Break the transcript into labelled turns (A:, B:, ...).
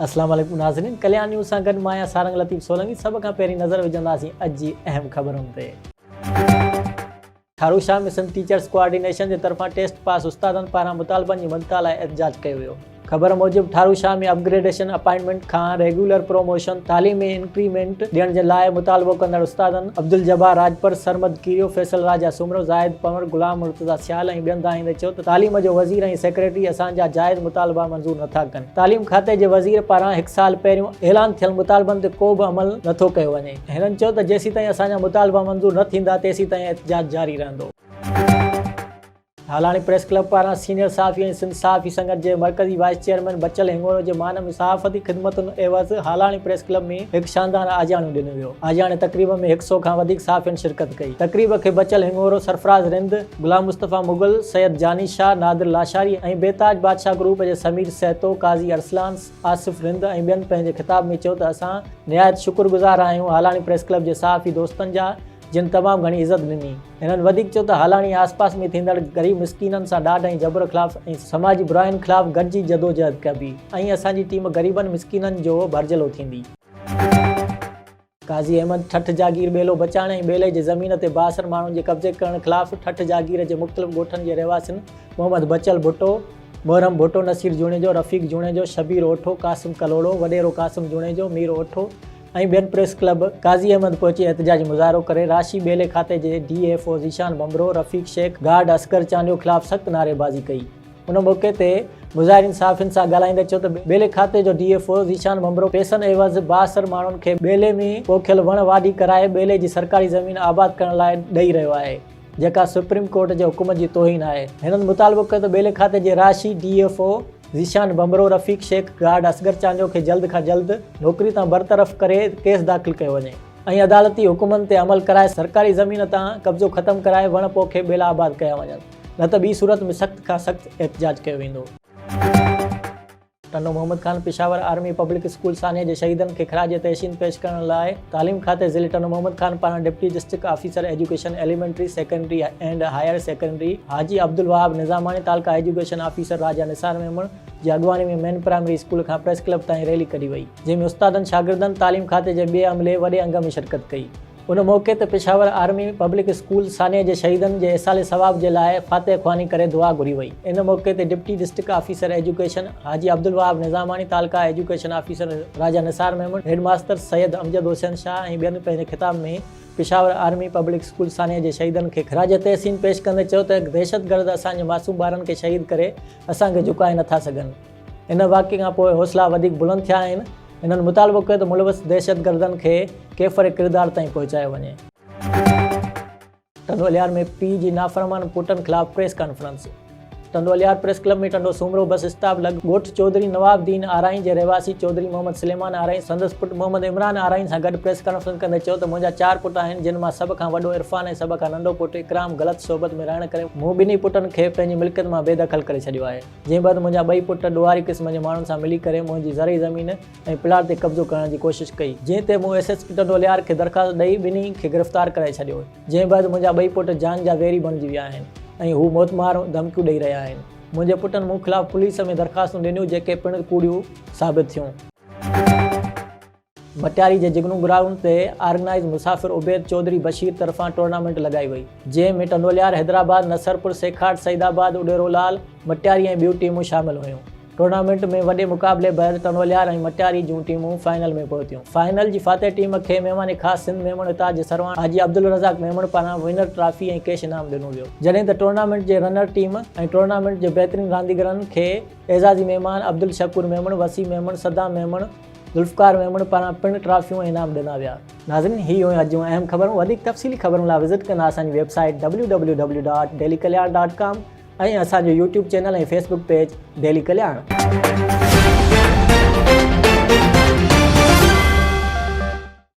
A: अस्सलाम वालेकुम नाज़रीन, कल्याण न्यूज़ सां गॾु मां आहियां सारंग लतीफ़ सोलंकी। सभ खां पहिरीं नज़र विझंदासीं अॼु जी अहम ख़बरुनि ते। ठारू शाह मिशन टीचर्स कोऑर्डिनेशन जे तरफ़ां टेस्ट पास उस्तादनि पारां मुतालबनि जी मदद लाइ एहतजाज कयो वियो। ख़बर मूजिबि ठारू शाह में अपग्रेडेशन अपॉइंटमेंट खां रेगुलर प्रोमोशन तालीम में इंक्रीमेंट ॾियण जे लाइ मुतालबो कंदड़ उस्तादनि अब्दुल जब्बार राजपर, सरमद कीरियो, फैसल राजा सुमरो, ज़ाहिद पंवर, गुलाम मुर्तज़ा सियाल ऐं ॿियनि दाईंदे चयो त तालीम जो वज़ीर ऐं सेक्रेटरी असांजा जाइज़ मुतालबा मंज़ूर नथा कनि। तालीम खाते जे वज़ीर पारां 1 साल पहिरियों ऐलान थियल मुतालबनि ते को बि अमल नथो कयो वञे। हिननि चयो त जेसीं ताईं असांजा मुतालबा मंज़ूर न थींदा तेसीं ताईं एहतजाज जारी रहंदो। हालाणी प्रेस क्लब पारां सीनियर सहाफ़ी ऐं सिंध सहाफ़ी संगत जे मरकज़ी वाइस चेयरमैन बचल हिंगोरो जे मान में सहाफ़ती ख़िदमतुनि एवज़ हालाणी प्रेस क्लब में हिकु शानदार आजाणो ॾिनो वियो। आजाणे तक़रीब में 100 खां वधीक सहाफ़ियुनि शिरकत कई। तक़रीब खे बचल हिंगोरो, सरफराज़ रिंद, गुलाम मुस्तफ़ा मुग़ल, सैयद जानी शाह, नादिर लाशारी ऐं बेताज बादशाह ग्रुप जे समीर सहतो, काज़ी अरसलान, आसिफ रिंद ऐं ॿियनि पंहिंजे ख़िताब में चयो त असां निहायत शुक्रगुज़ार आहियूं हालाणी प्रेस क्लब जे सहाफ़ी दोस्तनि जा जिन तमामु घणी इज़त ॾिनी। हिननि वधीक चयो त हालाणी आसपास में थींदड़ ग़रीब मिसकीननि सां ॾाढ ऐं जबर ख़िलाफ़ ऐं समाजी बुराइनि ख़िलाफ़ गॾिजी जदोजहद कबी ऐं असांजी टीम ग़रीबनि मिसकीननि जो भरजलो थींदी। काज़ी अहमद ठठ जागीर ॿेलो बचाइण ऐं ॿेले जे ज़मीन ते बासर माण्हुनि जे कब्ज़े करण ख़िलाफ़ ठठ जागीर जे मुख़्तलिफ़ ॻोठनि जे रहवासियुनि मोहम्मद बचल भुट्टो, मोहरम भुट्टो, नसीर जूणेजो, रफ़ीक जूणेजो, शबीर ओठो, कासिम कलोड़ो, वॾेरो कासिम जूणेजो, मीर ओठो ऐं ॿियनि प्रेस क्लब काज़ी अहमद पहुची एहतजाजी मुज़ाहिरो करे राशि ॿेले खाते जे DFO ज़ीशान बमरो, रफ़ीक शेख, गार्ड असगर चांडियो ख़िलाफ़ सख़्तु नारेबाज़ी कई। उन मौक़े ते मुज़ाहिरीन सहाफ़ियुनि सां ॻाल्हाईंदे चयो त ॿेले खाते जो DFO ज़ीशान बमरो पैसनि एवज़ बासर माण्हुनि खे ॿेले में पोखियल वण वाढी कराए ॿेले जी सरकारी ज़मीन आबाद करण लाइ ॾेई रहियो आहे, जेका सुप्रीम कोर्ट जे हुकुम जी तौहीन आहे। हिननि मुतालबो कयो त ॿेले खाते जे राशि DFO ज़ीशान बमरो, रफ़ीक शेख, गार्ड असगर चांडियो खे जल्द खां जल्द नौकरी तां बरतरफ़ करे केस दाख़िल कयो वञे ऐं अदालती हुकुमनि ते अमल कराए सरकारी ज़मीन तां कब्ज़ो ख़तमु कराए वण पोखे ॿेला आबाद कया वञनि, न त ॿी सूरत में सख़्त खां सख़्तु एहतजाज कयो वेंदो। टनो Mohammad Khan Peshawar army public school सानिया जे शहीदनि खे ख़राज तहसीन पेश करण लाइ तालीम खाते ज़िले टनो मोहम्मद ख़ान पारां deputy district officer education elementary, secondary and higher secondary Haji Abdul Wahab Nizamani, तालका एजुकेशन ऑफिसर राजा निसार मेमण जी अॻवानी में मेन प्राइमरी स्कूल खां प्रेस क्लब ताईं रैली कढी वई, जंहिंमें उस्तादनि शागिर्दनि तालीम खाते जे ॿिए अमले वॾे अंग में शिरकत कई। उन मौक़े ते पेशावर आर्मी पब्लिक स्कूल सानिया जे शहीदनि जे इसाले सवाब जे लाइ फातह ख़्वानी करे दुआ घुरी वई। इन मौक़े ते deputy district officer education Haji Abdul Wahab Nizamani, तालका education officer Raja Nisar Memon, headmaster Syed Amjad Hussain Shah ऐं ॿियनि पंहिंजे ख़िताब में पेशावर आर्मी पब्लिक स्कूल सानिया जे शहीदनि खे ख़राज तहसीन पेश कंदे चयो त दहशतगर्द असांजे मासूम ॿारनि खे शहीद करे असांखे झुकाए नथा सघनि। इन वाक़े खां पोइ हौसला वधीक बुलंद थिया आहिनि। हिननि मुतालबो कयो त मुलवस दहशतगर्दनि खे केफ़र किरदार ताईं पहुचायो वञे। टंडोलियार में पीउ जी नाफ़रमान पुटनि ख़िलाफ़ प्रेस कॉन्फ्रेंस। टंडोलियार प्रेस क्लब में टंडो सूमरो बस स्टॉप लॻ ॻोठ चौधरी नवाबदीन आराई जे रहवासी चौधरी मोहम्मद सुलेमान आराई संदसि पुटु मोहम्मद इमरान आराई सां गॾु प्रेस कॉन्फ्रेंस कंदे चयो त मुंहिंजा 4 पुट आहिनि, जिन मां सभ खां वॾो इरफान ऐं सभ खां नंढो पुटु इकराम ग़लति सोबत में रहण करे मूं ॿिन्ही पुटनि खे पंहिंजी मिल्कियत मां बेदख़ल करे छॾियो आहे। जंहिं बैदि मुंहिंजा 2 पुट ॾोहारी क़िस्म जे माण्हुनि सां मिली करे मुंहिंजी ज़रई ज़मीन ऐं प्लाट ते कब्ज़ो करण जी कोशिशि कई, जंहिं ते मूं SSP टंडोलियार खे दरख़्वास्त ॾेई ॿिन्ही खे गिरफ़्तार करे छॾियो। जंहिं बैदि मुंहिंजा 2 पुट जान जा वेरी बणिजी विया आहिनि ऐं हू मौतमार धमकियूं ॾेई रहिया आहिनि। मुंहिंजे पुटनि मूं ख़िलाफ़ पुलिस में दरख़्वास्तूं ॾिनियूं जेके पिणु कूड़ियूं साबित थियूं। मटियारी जे जिगनू ग्राउंड ते ऑर्गेनाइज़ मुसाफ़िर उबैद चौधरी बशीर तरफ़ां टूर्नामेंट लॻाई वई, जंहिं में टंडोलियार, हैदराबाद, नसरपुर, सेखाट, सईदाबाद, उडेरोलाल, मटियारी ऐं ॿियूं टीमूं शामिल हुयूं। टूर्नामेंट में वॾे मुक़ाबले बैदि टंडोलियार ऐं मटियारी जूं टीमूं फाइनल में पहुतियूं। फाइनल जी फातह टीम खे महिमान ख़ासि सिंध मेमण इताज सरवाण हाजी अब्दुल रज़ाक मेमण पारां विनर ट्रॉफी ऐं कैश इनाम ॾिनो वियो, जॾहिं त टूर्नामेंट जे रनर टीम ऐं टूर्नामेंट जे बहितरीन रांदीगरनि खे एज़ाज़ी महिमान अब्दुल शकूर मेमण, वसी मेमण, सद्दाम मेमण, ज़ुल्फ़कार मेमण पारां पिणु ट्रॉफियूं ऐं इनाम ॾिना विया। नाज़रीन, ही हुयूं अॼु जूं अहम ख़बरूं। वधीक तफ़सीली ख़बरुनि लाइ विज़िट कंदा असांजी वेबसाइट www.dailykalyan.com ऐं असांजो YouTube चैनल ऐं Facebook पेज डेली कल्याण।